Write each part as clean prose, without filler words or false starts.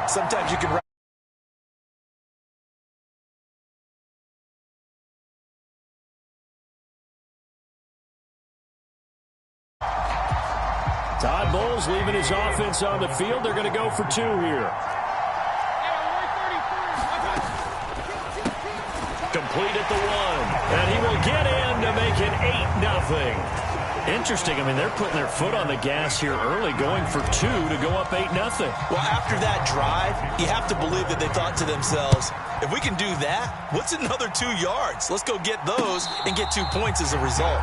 Sometimes you can... Todd Bowles leaving his offense on the field. They're going to go for 2 here. Complete at the 1. And he will get in to make it 8-0. Interesting. I mean, they're putting their foot on the gas here early, going for 2 to go up 8-0. Well, after that drive, you have to believe that they thought to themselves, if we can do that, what's another 2 yards? Let's go get those and get 2 points as a result.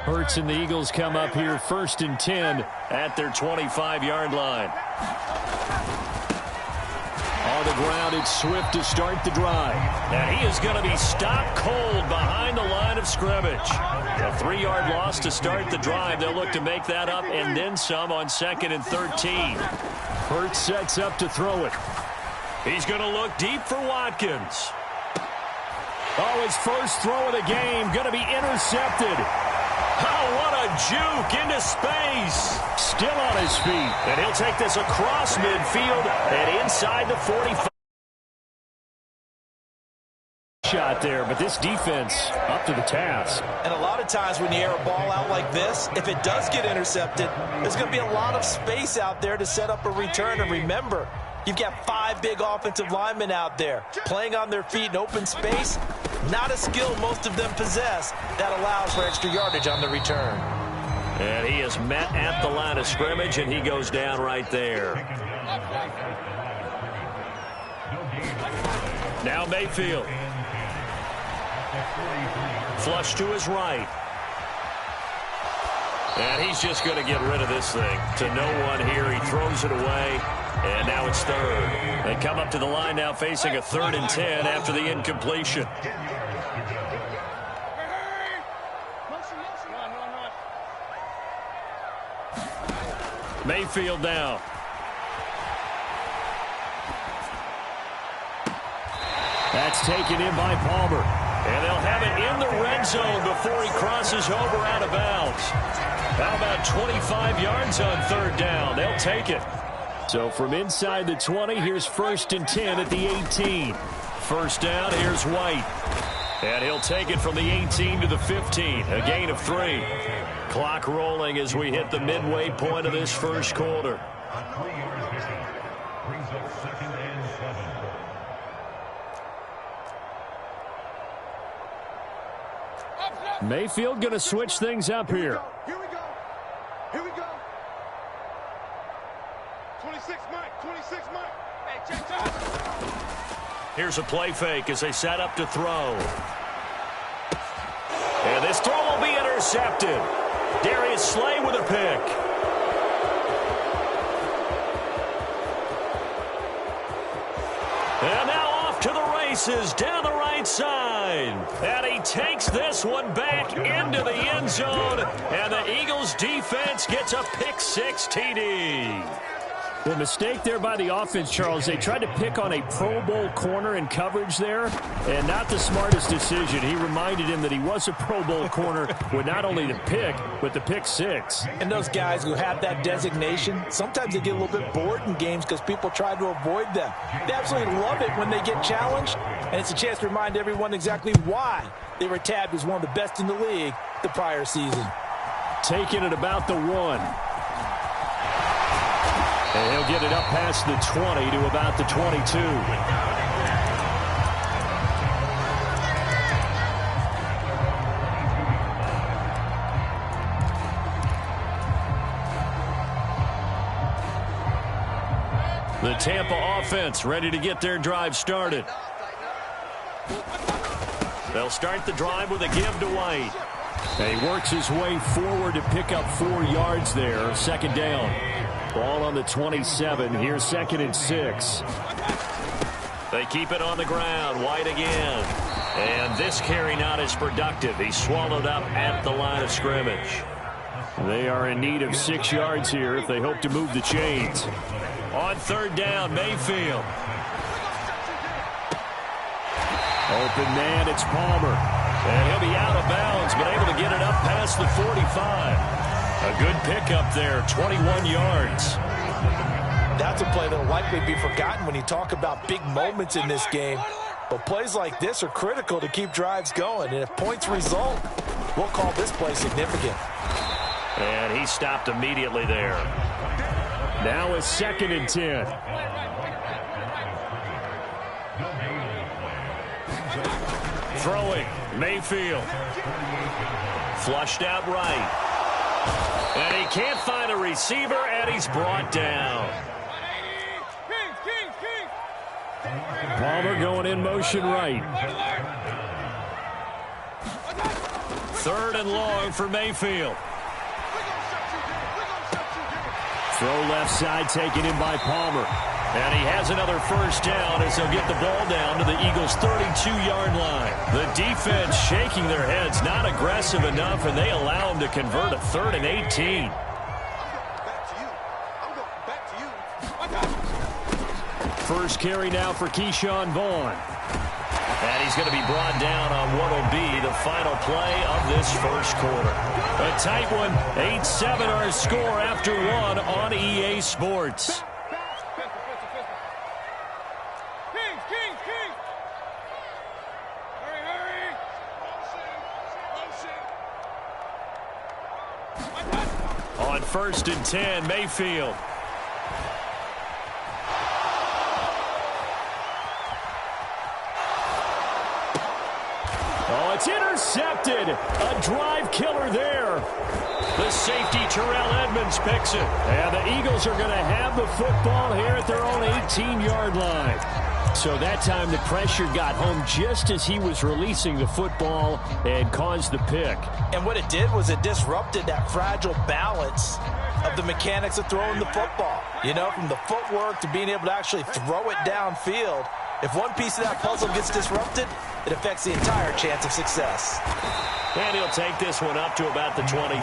Hurts and the Eagles come up here 1st and 10 at their 25-yard line. On the ground, it's Swift to start the drive. And he is going to be stopped cold behind the line of scrimmage. A 3-yard loss to start the drive. They'll look to make that up and then some on 2nd and 13. Hurts sets up to throw it. He's going to look deep for Watkins. Oh, his first throw of the game going to be intercepted. Oh, what a juke into space. Still on his feet. And he'll take this across midfield and inside the 45. Shot there, but this defense up to the task. And a lot of times when you air a ball out like this, if it does get intercepted, there's going to be a lot of space out there to set up a return. And remember, you've got 5 big offensive linemen out there playing on their feet in open space. Not a skill most of them possess that allows for extra yardage on the return. And he is met at the line of scrimmage, and he goes down right there. Now Mayfield. Flush to his right. And he's just going to get rid of this thing. To no one here. He throws it away. And now it's 3rd. They come up to the line now facing a 3rd and 10 after the incompletion. Mayfield now. That's taken in by Palmer. And they'll have it in the red zone before he crosses over out of bounds. How about 25 yards on 3rd down? They'll take it. So from inside the 20, here's 1st and 10 at the 18. 1st down, here's White. And he'll take it from the 18 to the 15, a gain of 3. Clock rolling as we hit the midway point of this first quarter. Mayfield going to switch things up here. Here we go. Here we go. 26 Mike. 26 Mike. Hey, check. Here's a play fake as they set up to throw. And this throw will be intercepted. Darius Slay with a pick. And now off to the races down the right side. And he takes this one back into the end zone. And the Eagles defense gets a pick-6 TD. Well, mistake there by the offense, Charles. They tried to pick on a Pro Bowl corner in coverage there, and not the smartest decision. He reminded him that he was a Pro Bowl corner with not only the pick, but the pick-6. And those guys who have that designation, sometimes they get a little bit bored in games because people try to avoid them. They absolutely love it when they get challenged, and it's a chance to remind everyone exactly why they were tabbed as one of the best in the league the prior season. Taking it about the 1. And he'll get it up past the 20 to about the 22. The Tampa offense ready to get their drive started. They'll start the drive with a give to White. And he works his way forward to pick up 4 yards there. 2nd down. Ball on the 27. Here's 2nd and 6. They keep it on the ground. White again. And this carry not as productive. He's swallowed up at the line of scrimmage. They are in need of 6 yards here if they hope to move the chains. On third down, Mayfield. Open man, it's Palmer. And he'll be out of bounds, but able to get it up past the 45. A good pickup there, 21 yards. That's a play that will likely be forgotten when you talk about big moments in this game. But plays like this are critical to keep drives going. And if points result, we'll call this play significant. And he stopped immediately there. Now it's 2nd and 10. Throwing, Mayfield. Flushed out right. And he can't find a receiver, and he's brought down. Palmer going in motion right. 3rd and long for Mayfield. Throw left side taken in by Palmer. And he has another first down as they'll get the ball down to the Eagles' 32-yard line. The defense shaking their heads, not aggressive enough, and they allow him to convert a 3rd and 18. First carry now for Keyshawn Vaughn. And he's going to be brought down on what will be the final play of this first quarter. A tight one, 8-7 our score after 1 on EA Sports. On 1st and 10, Mayfield. Oh, it's intercepted. A drive killer there. The safety, Terrell Edmonds, picks it. And the Eagles are going to have the football here at their own 18-yard line. So that time the pressure got home just as he was releasing the football and caused the pick. And what it did was it disrupted that fragile balance of the mechanics of throwing the football. You know, from the footwork to being able to actually throw it downfield. If one piece of that puzzle gets disrupted, it affects the entire chance of success. And he'll take this one up to about the 23.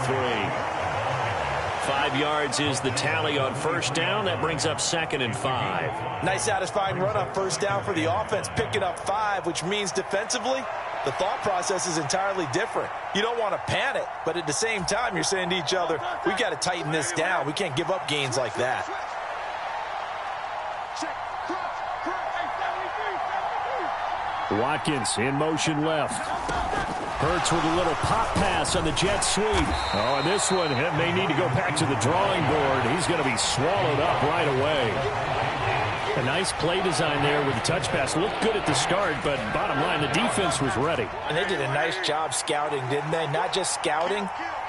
5 yards is the tally on first down. That brings up 2nd and 5. Nice satisfying run on first down for the offense, picking up 5, which means defensively, the thought process is entirely different. You don't want to panic, but at the same time, you're saying to each other, we've got to tighten this down. We can't give up gains like that. Watkins in motion left. Hurts with a little pop pass on the jet sweep. Oh, and this one may need to go back to the drawing board. He's going to be swallowed up right away. A nice play design there with the touch pass. Looked good at the start, but bottom line, the defense was ready. And they did a nice job scouting, didn't they? Not just scouting,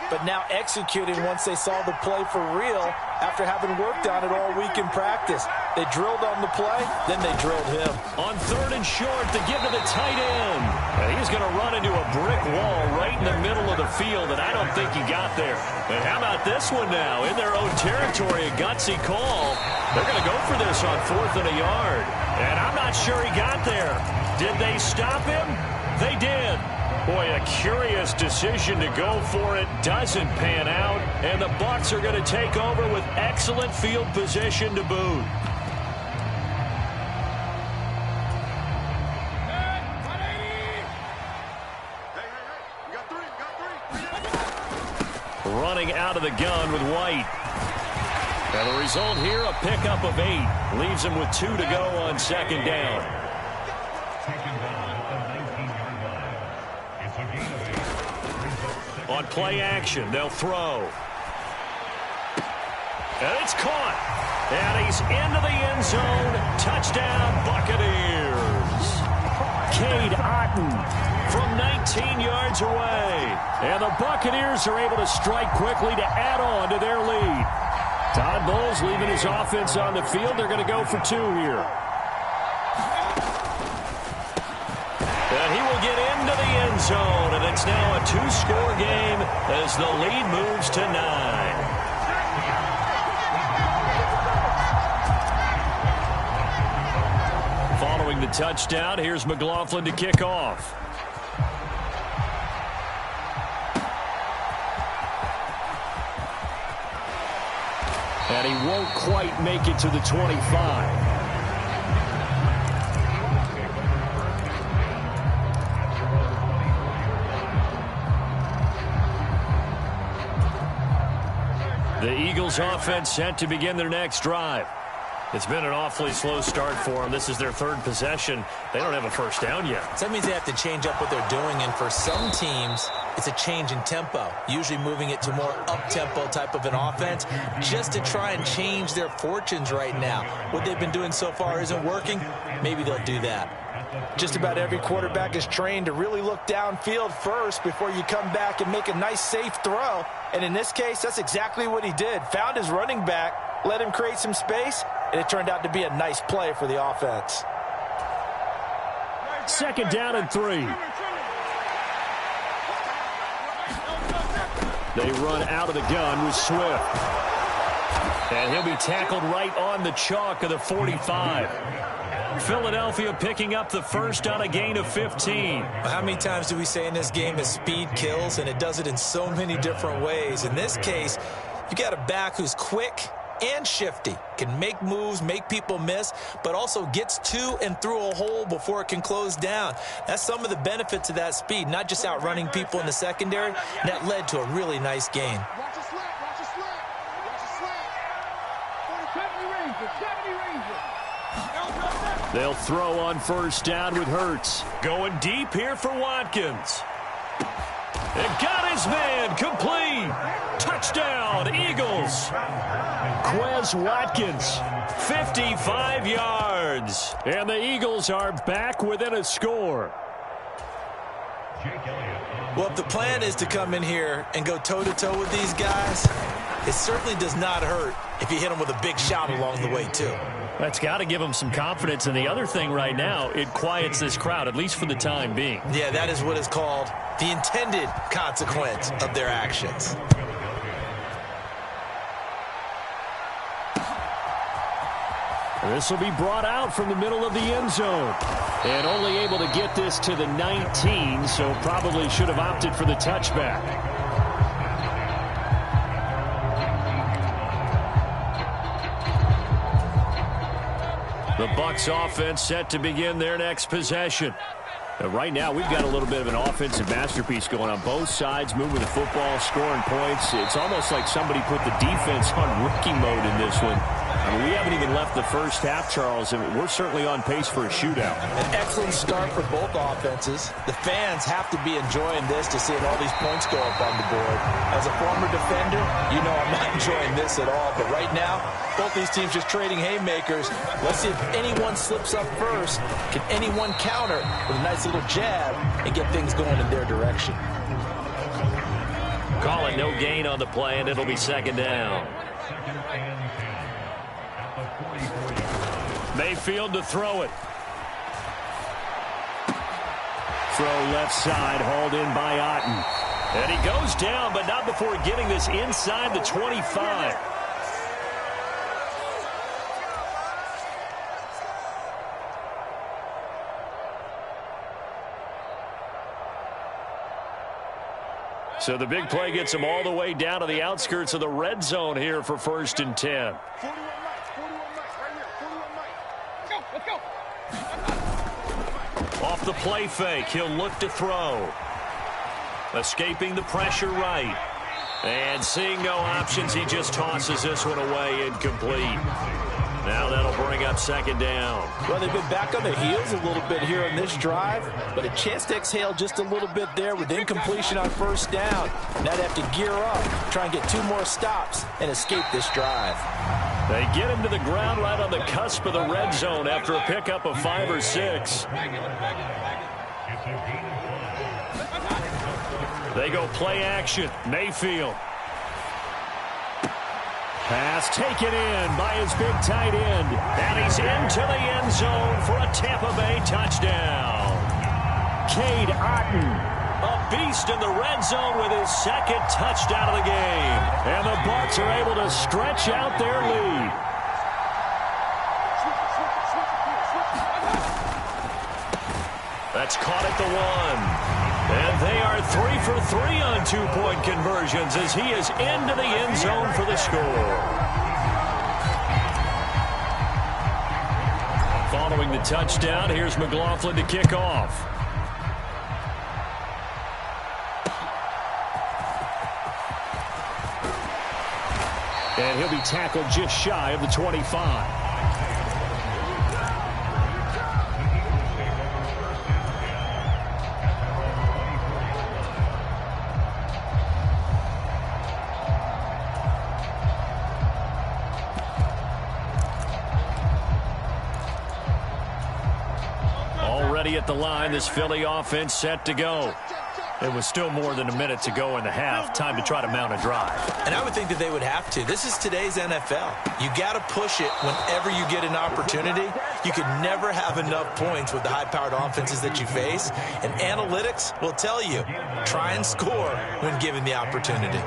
but now executing once they saw the play for real after having worked on it all week in practice. They drilled on the play, then they drilled him. On 3rd and short, to give to the tight end. And he's going to run into a brick wall right in the middle of the field, and I don't think he got there. And how about this one now? In their own territory, a gutsy call. They're going to go for this on 4th and a yard. And I'm not sure he got there. Did they stop him? They did. Boy, a curious decision to go for it. Doesn't pan out. And the Bucs are going to take over with excellent field position to boot. Running out of the gun with White. And the result here, a pickup of 8. Leaves him with 2 to go on 2nd down. On play action, they'll throw. And it's caught. And he's into the end zone. Touchdown, Buccaneers. Cade Otton from 19 yards away. And the Buccaneers are able to strike quickly to add on to their lead. Todd Bowles leaving his offense on the field. They're going to go for 2 here. And he will get into the end zone. And it's now a 2-score game as the lead moves to 9. Following the touchdown, here's McLaughlin to kick off. And he won't quite make it to the 25. The Eagles offense set to begin their next drive. It's been an awfully slow start for them. This is their third possession. They don't have a first down yet. So that means they have to change up what they're doing, and for some teams, it's a change in tempo, usually moving it to more up-tempo type of an offense just to try and change their fortunes right now. What they've been doing so far isn't working. Maybe they'll do that. Just about every quarterback is trained to really look downfield first before you come back and make a nice, safe throw. And in this case, that's exactly what he did. Found his running back, let him create some space, and it turned out to be a nice play for the offense. Second down and 3. They run out of the gun with Swift. And he'll be tackled right on the chalk of the 45. Philadelphia picking up the first on a gain of 15. How many times do we say in this game that speed kills, and it does it in so many different ways? In this case, you got a back who's quick and shifty, can make moves, make people miss, but also gets to and through a hole before it can close down. That's some of the benefits of that speed, not just outrunning people in the secondary. And that led to a really nice gain. Watch a slant, watch a slant, watch a slant. 70 Ranger, 70 Ranger. They'll throw on first down with Hurts. Going deep here for Watkins. It got his man complete. Touchdown, Eagles. Quez Watkins, 55 yards. And the Eagles are back within a score. Well, if the plan is to come in here and go toe-to-toe with these guys, it certainly does not hurt if you hit them with a big shot along the way, too. That's got to give them some confidence. And the other thing right now, it quiets this crowd, at least for the time being. Yeah, that is what is called the intended consequence of their actions. This will be brought out from the middle of the end zone. And only able to get this to the 19, so probably should have opted for the touchback. The Bucs offense set to begin their next possession. Right now, we've got a little bit of an offensive masterpiece going on both sides, moving the football, scoring points. It's almost like somebody put the defense on rookie mode in this one. I mean, we haven't even left the first half, Charles, and we're certainly on pace for a shootout. An excellent start for both offenses. The fans have to be enjoying this to seeing all these points go up on the board. As a former defender, you know I'm not enjoying this at all. But right now, both these teams just trading haymakers. Let's see if anyone slips up first. Can anyone counter with a nice little jab and get things going in their direction? Calling no gain on the play, and it'll be second down. Mayfield to throw it. Throw left side, hauled in by Otten. And he goes down, but not before getting this inside the 25. So the big play gets him all the way down to the outskirts of the red zone here for 1st and 10. 41 Mike, right here, 41 Mike. Let's go, let's go. Off the play fake, he'll look to throw. Escaping the pressure right. And seeing no options, he just tosses this one away incomplete. Now that'll bring up second down. Well, they've been back on their heels a little bit here on this drive, but a chance to exhale just a little bit there with incompletion on first down. Now they have to gear up, try and get 2 more stops, and escape this drive. They get him to the ground right on the cusp of the red zone after a pickup of 5 or 6. They go play action. Mayfield. Pass taken in by his big tight end. And he's into the end zone for a Tampa Bay touchdown. Cade Otten, a beast in the red zone with his 2nd touchdown of the game. And the Bucs are able to stretch out their lead. That's caught at the 1. And they are 3 for 3 on 2-point conversions as he is into the end zone for the score. Following the touchdown, here's McLaughlin to kick off. And he'll be tackled just shy of the 25. Already at the line, this Philly offense set to go. It was still more than a minute to go in the half. Time to try to mount a drive. And I would think that they would have to. This is today's NFL. You got to push it whenever you get an opportunity. You could never have enough points with the high-powered offenses that you face. And analytics will tell you, try and score when given the opportunity.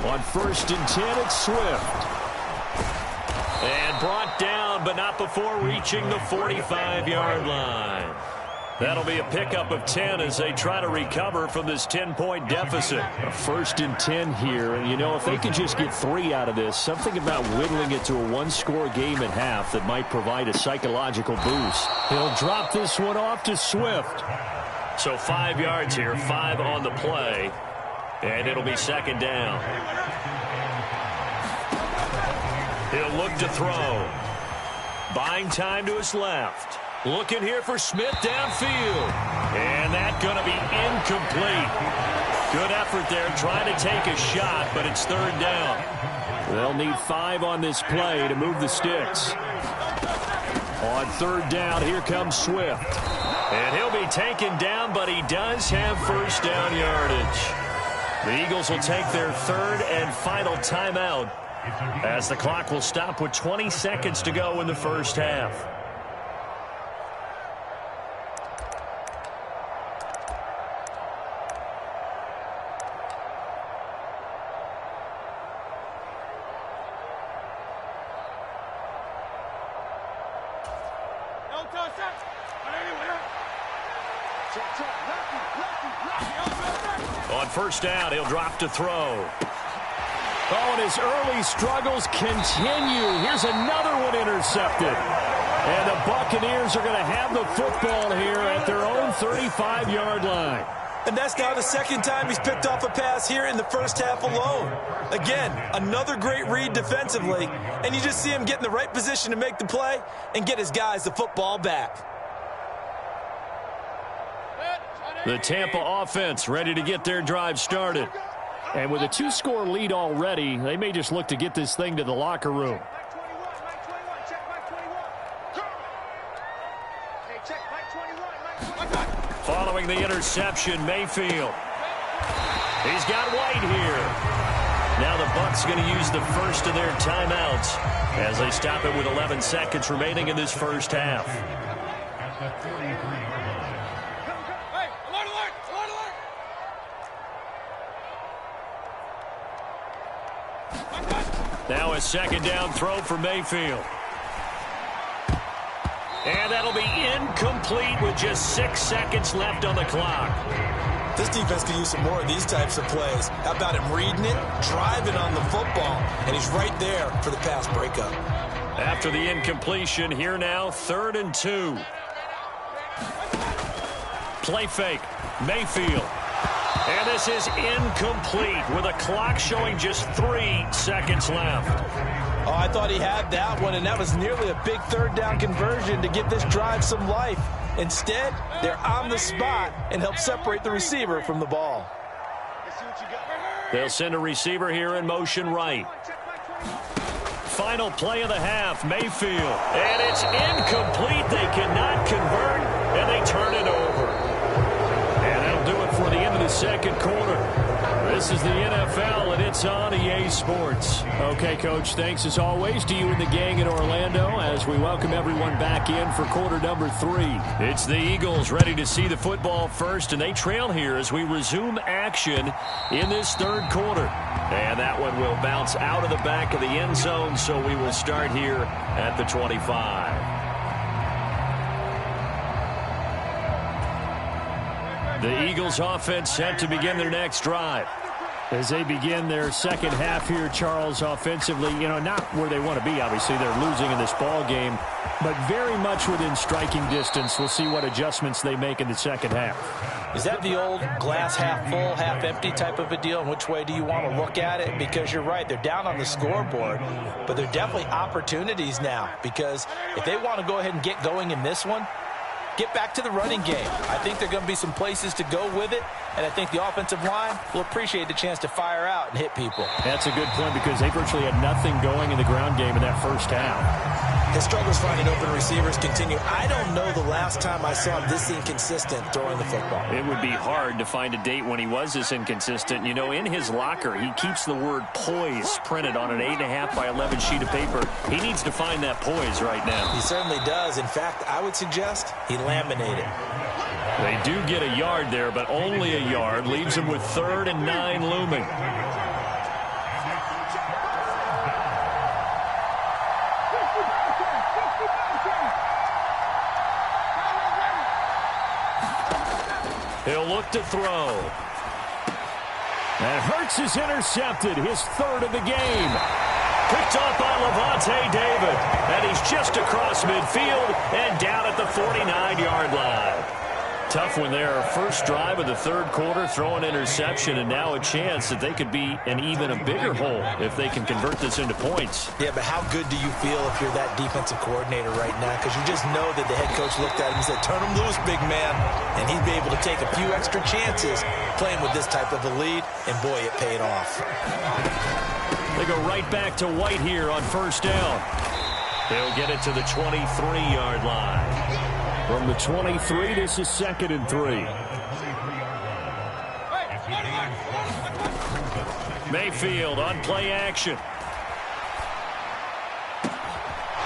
On 1st and 10, it's Swift. And brought down, but not before reaching the 45-yard line. That'll be a pickup of 10 as they try to recover from this 10-point deficit. A 1st and 10 here, and you know, if they could just get 3 out of this, something about whittling it to a one-score game at half that might provide a psychological boost. He'll drop this one off to Swift. So 5 yards here, 5 on the play. And it'll be 2nd down. He'll look to throw. Buying time to his left. Looking here for Smith downfield. And that's going to be incomplete. Good effort there trying to take a shot, but it's 3rd down. They'll need 5 on this play to move the sticks. On 3rd down, here comes Swift. And he'll be taken down, but he does have 1st down yardage. The Eagles will take their 3rd and final timeout as the clock will stop with 20 seconds to go in the first half. On 1st down, he'll drop to throw. Oh, and his early struggles continue. Here's another one intercepted. And the Buccaneers are going to have the football here at their own 35-yard line. And that's now the 2nd time he's picked off a pass here in the first half alone. Again, another great read defensively, and you just see him get in the right position to make the play and get his guys the football back. The Tampa offense ready to get their drive started. And with a 2-score lead already, they may just look to get this thing to the locker room. Following the interception, Mayfield. He's got White here. Now the Bucs going to use the first of their timeouts as they stop it with 11 seconds remaining in this first half. Now a 2nd down throw for Mayfield. And that'll be incomplete with just 6 seconds left on the clock. This defense could use some more of these types of plays. How about him reading it, driving on the football, and he's right there for the pass breakup. After the incompletion, here now, 3rd and 2. Play fake, Mayfield. And this is incomplete with a clock showing just 3 seconds left. Oh, I thought he had that one, and that was nearly a big 3rd down conversion to give this drive some life. Instead, they're on the spot and help separate the receiver from the ball. They'll send a receiver here in motion right. Final play of the half, Mayfield. And it's incomplete. They cannot convert, and they turn it over. And that'll do it for the end of the 2nd quarter. This is the NFL, and it's on EA Sports. Okay, Coach, thanks as always to you and the gang in Orlando as we welcome everyone back in for quarter number 3. It's the Eagles ready to see the football first, and they trail here as we resume action in this third quarter. And that one will bounce out of the back of the end zone, so we will start here at the 25. The Eagles offense set to begin their next drive. As they begin their second half here, Charles, offensively, not where they want to be, obviously. They're losing in this ball game, but very much within striking distance. We'll see what adjustments they make in the second half. Is that the old glass half full, half empty type of a deal? And which way do you want to look at it? Because you're right, they're down on the scoreboard, but they're definitely opportunities now. Because if they want to go ahead and get going in this one, get back to the running game. I think there are going to be some places to go with it, and I think the offensive line will appreciate the chance to fire out and hit people. That's a good point because they virtually had nothing going in the ground game in that first half. His struggles finding open receivers continue. I don't know the last time I saw him this inconsistent throwing the football. It would be hard to find a date when he was this inconsistent. In his locker, he keeps the word poise printed on an 8.5 by 11 sheet of paper. He needs to find that poise right now. He certainly does. In fact, I would suggest he laminated. They do get a yard there, but only a yard. Leaves him with 3rd and 9 looming. He'll look to throw. And Hurts is intercepted, his 3rd of the game. Picked off by Lavonte David. And he's just across midfield and down at the 49-yard line. Tough one there. First drive of the third quarter, throw an interception, and now a chance that they could be in even a bigger hole if they can convert this into points. Yeah, but how good do you feel if you're that defensive coordinator right now? Because you just know that the head coach looked at him and said, turn him loose, big man. And he'd be able to take a few extra chances playing with this type of a lead, and boy, it paid off. They go right back to White here on first down. They'll get it to the 23-yard line. From the 23, this is 2nd and 3. Mayfield on play action.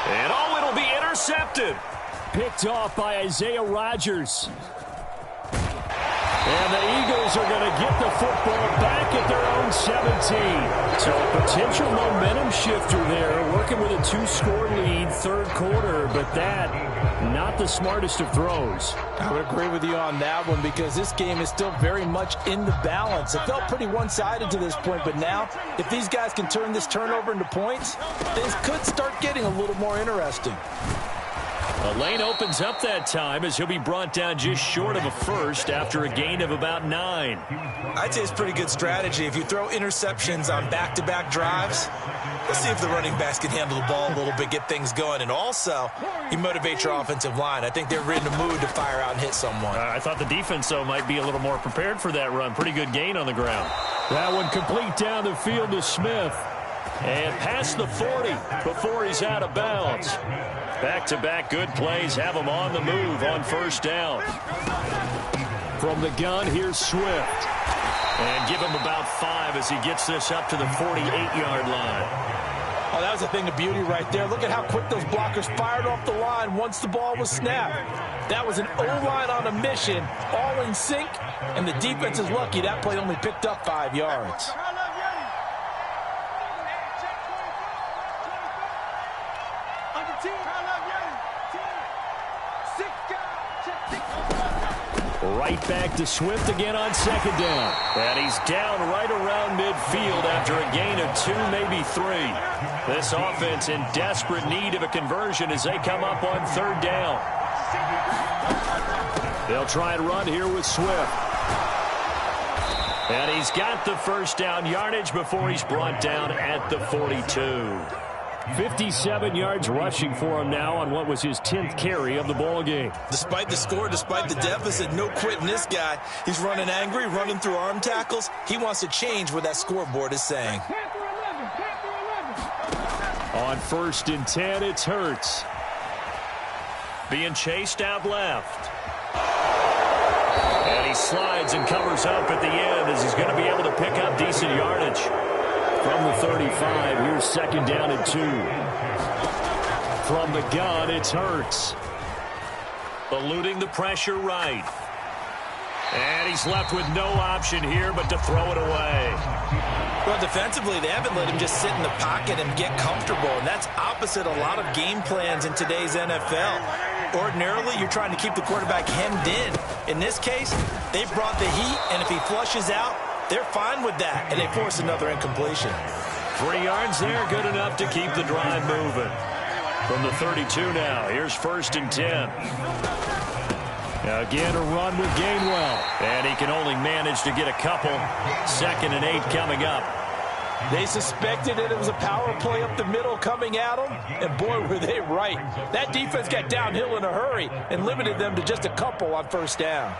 And it'll be intercepted. Picked off by Isaiah Rodgers. And the Eagles are going to get the football back at their own 17. So a potential momentum shifter there, working with a 2-score lead, third quarter, but that not the smartest of throws. I would agree with you on that one because this game is still very much in the balance. It felt pretty one-sided to this point, but now if these guys can turn this turnover into points, things could start getting a little more interesting. The lane opens up that time as he'll be brought down just short of a first after a gain of about 9. I'd say it's pretty good strategy. If you throw interceptions on back-to-back drives, let's see if the running backs can handle the ball a little bit, get things going. And also, you motivate your offensive line. I think they're in the mood to fire out and hit someone. I thought the defense, though, might be a little more prepared for that run. Pretty good gain on the ground. That one complete down the field to Smith. And past the 40 before he's out of bounds. Back-to-back good plays have him on the move on first down. From the gun, here's Swift. And give him about 5 as he gets this up to the 48-yard line. Oh, that was a thing of beauty right there. Look at how quick those blockers fired off the line once the ball was snapped. That was an O-line on a mission, all in sync, and the defense is lucky that play only picked up 5 yards. Right back to Swift again on second down. And he's down right around midfield after a gain of 2, maybe 3. This offense in desperate need of a conversion as they come up on third down. They'll try and run here with Swift. And he's got the first down yardage before he's brought down at the 42. 57 yards rushing for him now on what was his 10th carry of the ball game. Despite the score, despite the deficit, no quitting this guy. He's running angry, running through arm tackles. He wants to change what that scoreboard is saying. On 1st and 10, it's Hurts. Being chased out left. And he slides sides and covers up at the end as he's going to be able to pick up decent yardage. From the 35, here's second down and 2. From the gun, it's Hurts. Eluding the pressure right. And he's left with no option here but to throw it away. Well, defensively, they haven't let him just sit in the pocket and get comfortable, and that's opposite a lot of game plans in today's NFL. Ordinarily, you're trying to keep the quarterback hemmed in. In this case, they brought the heat, and if he flushes out, they're fine with that, and they force another incompletion. 3 yards there, good enough to keep the drive moving. From the 32 now, here's 1st and 10. Again, a run with Gainwell. And he can only manage to get a couple. 2nd and 8 coming up. They suspected it was a power play up the middle coming at them, and boy, were they right. That defense got downhill in a hurry and limited them to just a couple on 1st down.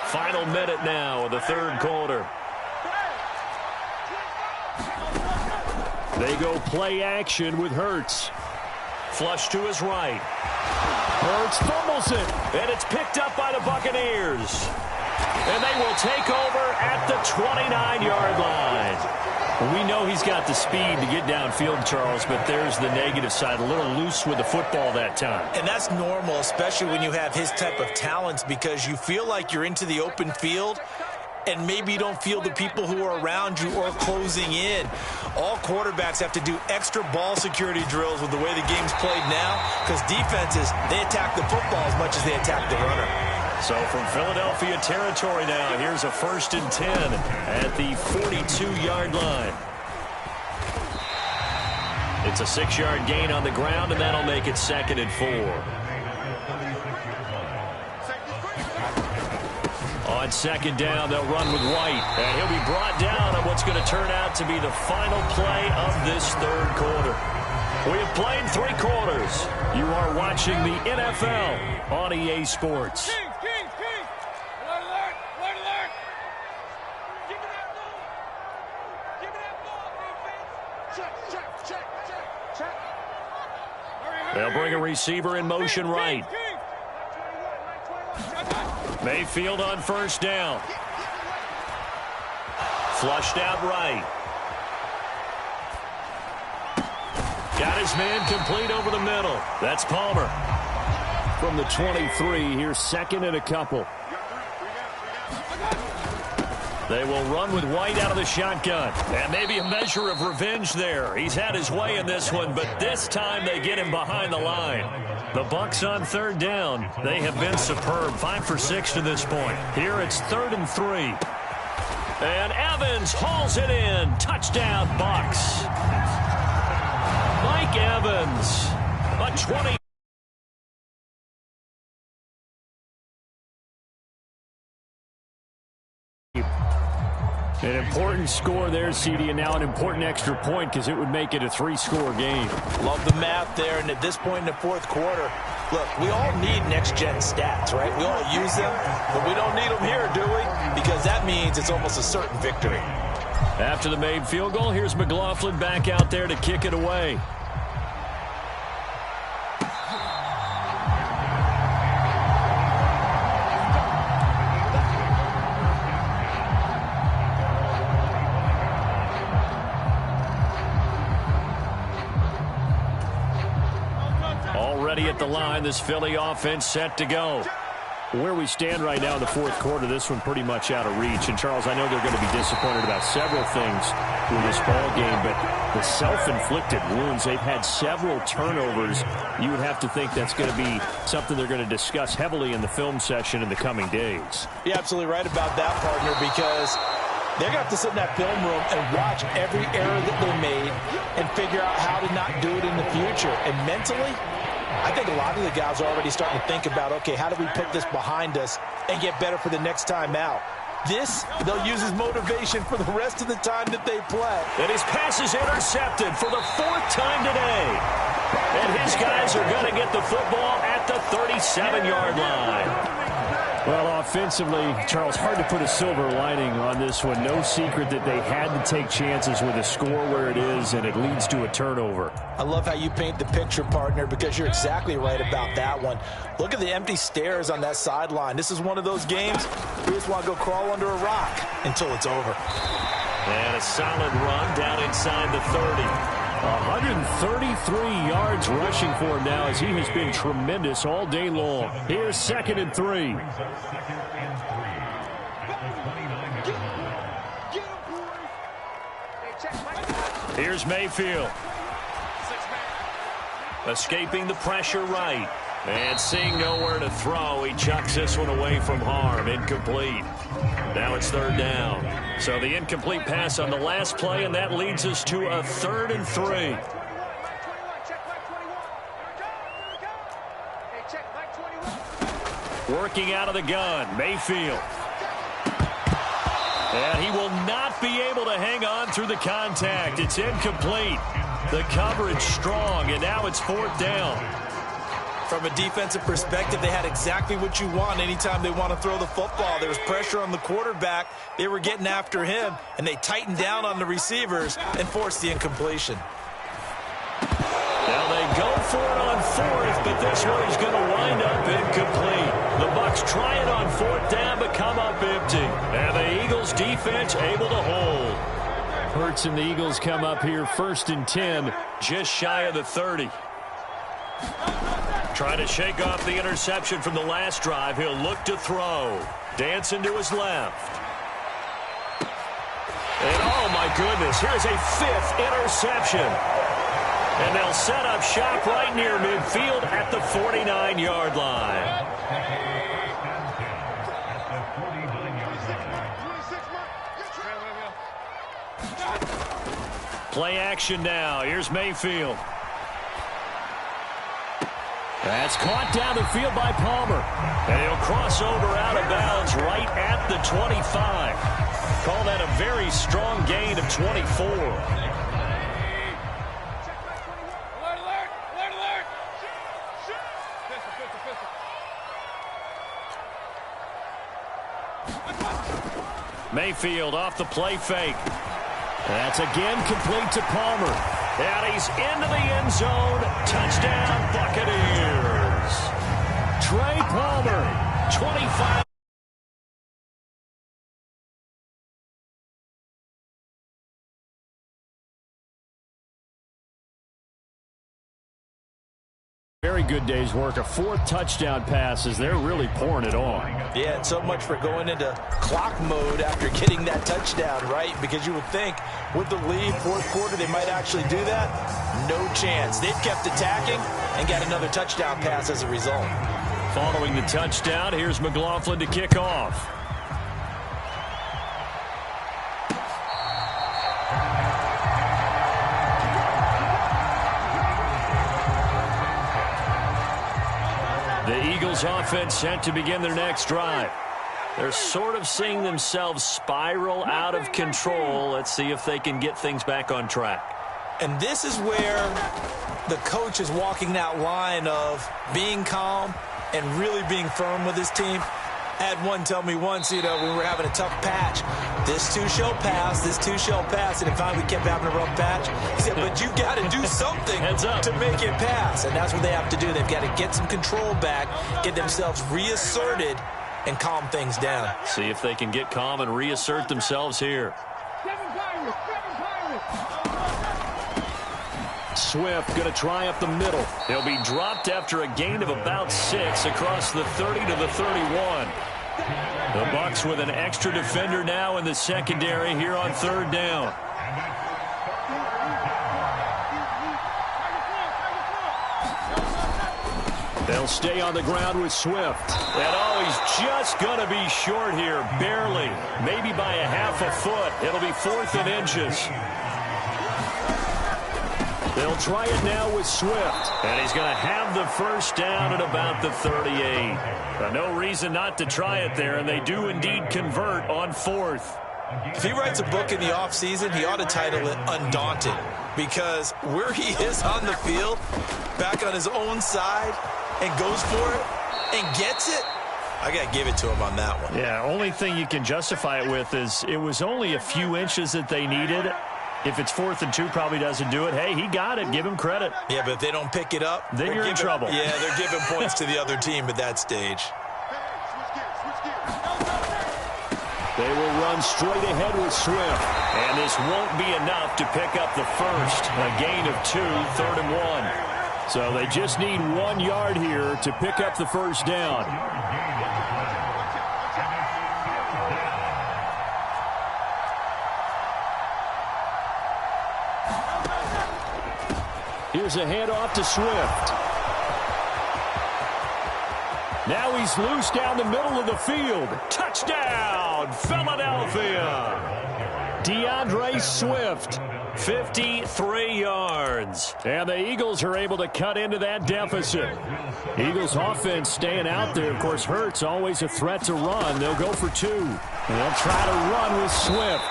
Final minute now of the 3rd quarter. They go play action with Hurts. Flush to his right. Hurts fumbles it. And it's picked up by the Buccaneers. And they will take over at the 29-yard line. We know he's got the speed to get downfield, Charles, but there's the negative side. A little loose with the football that time. And that's normal, especially when you have his type of talents, because you feel like you're into the open field and maybe you don't feel the people who are around you or closing in. All quarterbacks have to do extra ball security drills with the way the game's played now, because defenses, they attack the football as much as they attack the runner. So from Philadelphia territory now, here's a 1st and 10 at the 42-yard line. It's a 6-yard gain on the ground, and that'll make it 2nd and 4. On 2nd down, they'll run with White. And he'll be brought down on what's going to turn out to be the final play of this 3rd quarter. We have played 3 quarters. You are watching the NFL on EA Sports. They'll bring a receiver in motion right. Mayfield on 1st down. Flushed out right. Got his man complete over the middle. That's Palmer. From the 23, here's 2nd and a couple. They will run with White out of the shotgun. And maybe a measure of revenge there. He's had his way in this one, but this time they get him behind the line. The Bucs on 3rd down. They have been superb. 5 for 6 to this point. Here it's 3rd and 3. And Evans hauls it in. Touchdown, Bucs. Mike Evans, a 20. An important score there, CD, and now an important extra point because it would make it a 3-score game. Love the math there, and at this point in the 4th quarter, look, we all need next-gen stats, right? We all use them, but we don't need them here, do we? Because that means it's almost a certain victory. After the made field goal, here's McLaughlin back out there to kick it away. At the line, this Philly offense set to go. Where we stand right now in the 4th quarter, this one pretty much out of reach. And, Charles, I know they're going to be disappointed about several things with this ball game, but the self-inflicted wounds, they've had several turnovers. You would have to think that's going to be something they're going to discuss heavily in the film session in the coming days. You're absolutely right about that, partner, because they're going to have to sit in that film room and watch every error that they made and figure out how to not do it in the future. And mentally, I think a lot of the guys are already starting to think about, okay, how do we put this behind us and get better for the next time out? This, they'll use as motivation for the rest of the time that they play. And his pass is intercepted for the 4th time today. And his guys are going to get the football at the 37-yard line. Well, offensively, Charles, hard to put a silver lining on this one. No secret that they had to take chances with a score where it is, and it leads to a turnover. I love how you paint the picture, partner, because you're exactly right about that one. Look at the empty stares on that sideline. This is one of those games where you just want to go crawl under a rock until it's over. And a solid run down inside the 30. 133 yards rushing for him now as he has been tremendous all day long. Here's 2nd and 3. Here's Mayfield. Escaping the pressure right. And seeing nowhere to throw, he chucks this one away from harm. Incomplete. Now it's 3rd down. So the incomplete pass on the last play, and that leads us to a 3rd and 3. Working out of the gun, Mayfield. And he will not be able to hang on through the contact. It's incomplete. The coverage strong, and now it's 4th down. From a defensive perspective, they had exactly what you want anytime they want to throw the football. There was pressure on the quarterback. They were getting after him, and they tightened down on the receivers and forced the incompletion. Now they go for it on 4th, but this one is going to wind up incomplete. The Bucs try it on 4th down, but come up empty. And the Eagles defense able to hold. Hurts and the Eagles come up here 1st and 10, just shy of the 30. Trying to shake off the interception from the last drive. He'll look to throw. Dancing to his left. And oh my goodness, here's a 5th interception. And they'll set up shop right near midfield at the 49-yard line. Play action now. Here's Mayfield. That's caught down the field by Palmer. And he'll cross over out of bounds right at the 25. Call that a very strong gain of 24. Mayfield off the play fake. That's again complete to Palmer. And he's into the end zone. Touchdown, Buccaneers. Trey Palmer, 25. Very good day's work. A 4th touchdown pass as they're really pouring it on. Yeah, and so much for going into clock mode after getting that touchdown, right? Because you would think with the lead, 4th quarter, they might actually do that. No chance. They've kept attacking and got another touchdown pass as a result. Following the touchdown, here's McLaughlin to kick off. The Eagles offense set to begin their next drive. They're sort of seeing themselves spiral out of control. Let's see if they can get things back on track. And this is where the coach is walking that line of being calm and really being firm with his team. I had one tell me once, when we were having a tough patch, this too shall pass, this too shall pass. And finally we kept having a rough patch. He said, but you got to do something to make it pass. And that's what they have to do. They've got to get some control back, get themselves reasserted, and calm things down. See if they can get calm and reassert themselves here. Swift going to try up the middle. He'll be dropped after a gain of about 6 across the 30 to the 31. The Bucs with an extra defender now in the secondary here on 3rd down. They'll stay on the ground with Swift. And he's just going to be short here, barely. Maybe by a half a foot. It'll be 4th and inches. They'll try it now with Swift. And he's going to have the 1st down at about the 38. No reason not to try it there, and they do indeed convert on 4th. If he writes a book in the offseason, he ought to title it Undaunted, because where he is on the field, back on his own side, and goes for it and gets it, I got to give it to him on that one. Yeah, only thing you can justify it with is it was only a few inches that they needed. If it's 4th and 2, probably doesn't do it. Hey, he got it. Give him credit. Yeah, but if they don't pick it up, then you're in trouble. Yeah, they're giving points to the other team at that stage. They will run straight ahead with Swift. And this won't be enough to pick up the first. A gain of 2, 3rd and 1. So they just need 1 yard here to pick up the first down. Here's a handoff to Swift. Now he's loose down the middle of the field. Touchdown, Philadelphia. DeAndre Swift, 53 yards. And the Eagles are able to cut into that deficit. Eagles offense staying out there. Of course, Hurts always a threat to run. They'll go for 2. And they'll try to run with Swift.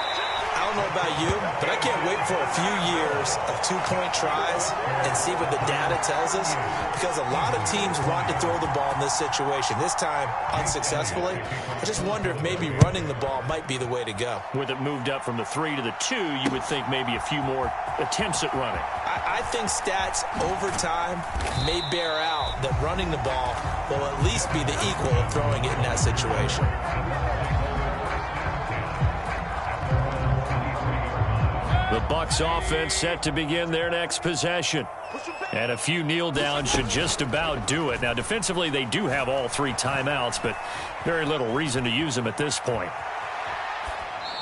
I don't know about you, but I can't wait for a few years of 2-point tries and see what the data tells us, because a lot of teams want to throw the ball in this situation. This time, unsuccessfully. I just wonder if maybe running the ball might be the way to go. With it moved up from the 3 to the 2, you would think maybe a few more attempts at running. I think stats over time may bear out that running the ball will at least be the equal of throwing it in that situation. The Bucs offense set to begin their next possession. And a few kneel downs should just about do it. Now, defensively, they do have all 3 timeouts, but very little reason to use them at this point.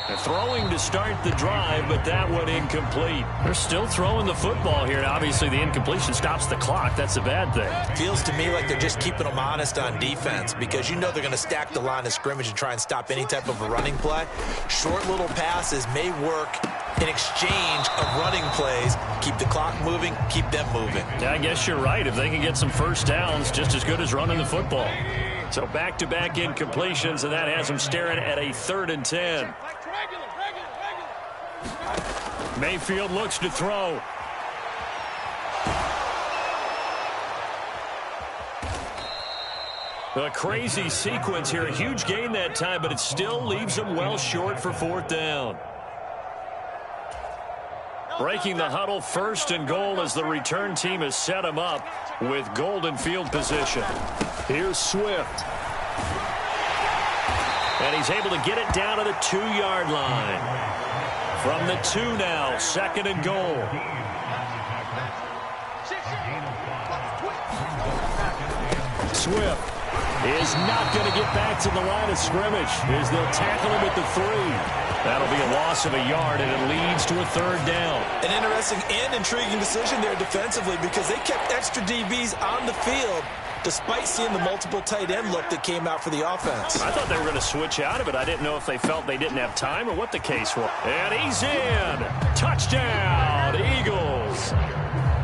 They're throwing to start the drive, but that one incomplete. They're still throwing the football here, and obviously the incompletion stops the clock. That's a bad thing. Feels to me like they're just keeping them honest on defense, because you know they're going to stack the line of scrimmage and try and stop any type of a running play. Short little passes may work in exchange of running plays. Keep the clock moving, keep them moving. Yeah, I guess you're right. If they can get some first downs, just as good as running the football. So back-to-back incompletions, and that has them staring at a 3rd and 10. Mayfield looks to throw. A crazy sequence here. A huge gain that time, but it still leaves them well short for 4th down. Breaking the huddle, 1st and goal as the return team has set him up with golden field position. Here's Swift. And he's able to get it down to the 2-yard line. From the 2 now, 2nd and goal. Swift is not going to get back to the line of scrimmage as they'll tackle him at the 3. That'll be a loss of a yard, and it leads to a 3rd down. An interesting and intriguing decision there defensively, because they kept extra DBs on the field despite seeing the multiple tight end look that came out for the offense. I thought they were going to switch out of it. I didn't know if they felt they didn't have time or what the case was. And he's in. Touchdown, Eagles.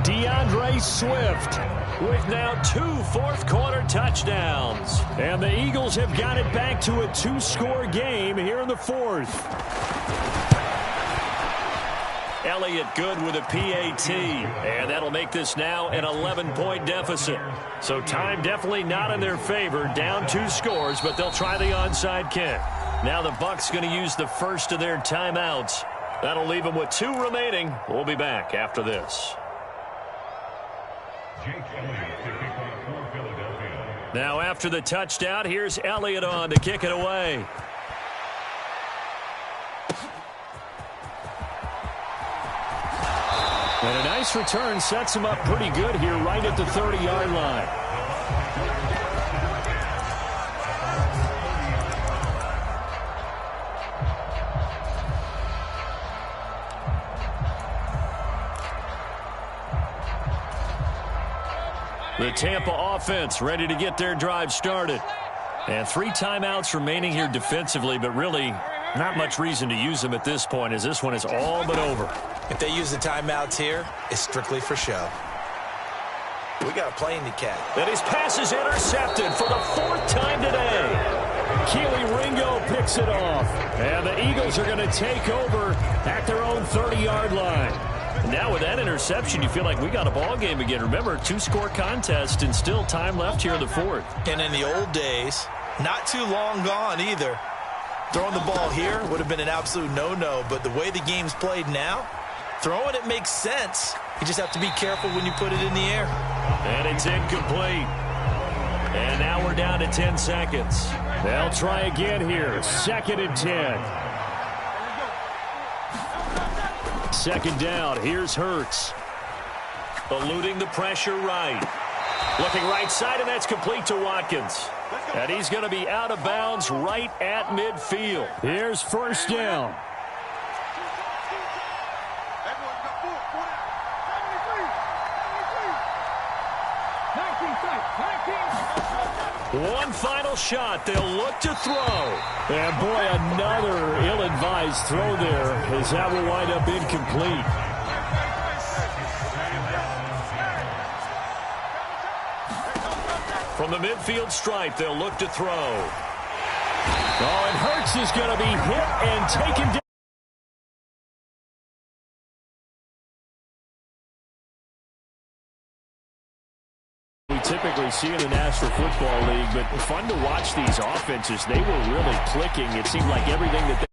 DeAndre Swift with now 2 fourth-quarter touchdowns. And the Eagles have got it back to a 2-score game here in the 4th. Elliott good with a PAT, and that'll make this now an 11-point deficit. So time definitely not in their favor, down 2 scores, but they'll try the onside kick. Now the Bucs going to use the first of their timeouts. That'll leave them with 2 remaining. We'll be back after this. Now after the touchdown, here's Elliott on to kick it away. And a nice return sets him up pretty good here right at the 30-yard line. The Tampa offense ready to get their drive started. And 3 timeouts remaining here defensively, but really not much reason to use them at this point, as this one is all but over. If they use the timeouts here, it's strictly for show. We got a plane to catch. And his pass is intercepted for the 4th time today. Keely Ringo picks it off. And the Eagles are going to take over at their own 30-yard line. Now with that interception, you feel like we got a ball game again. Remember, 2-score contest and still time left here in the 4th. And in the old days, Not too long gone either. Throwing the ball here would have been an absolute no-no, but the way the game's played now, throwing it makes sense. You just have to be careful when you put it in the air. And it's incomplete. And now we're down to 10 seconds. They'll try again here. 2nd and 10. 2nd down. Here's Hurts. Eluding the pressure right. Looking right side, and that's complete to Watkins. And he's going to be out of bounds right at midfield. Here's 1st down. One final shot. They'll look to throw. And boy, another ill-advised throw there, as that will wind up incomplete. From the midfield stripe, they'll look to throw. Oh, and Hurts is going to be hit and taken down. We typically see in the National Football League, but fun to watch these offenses. They were really clicking. It seemed like everything that they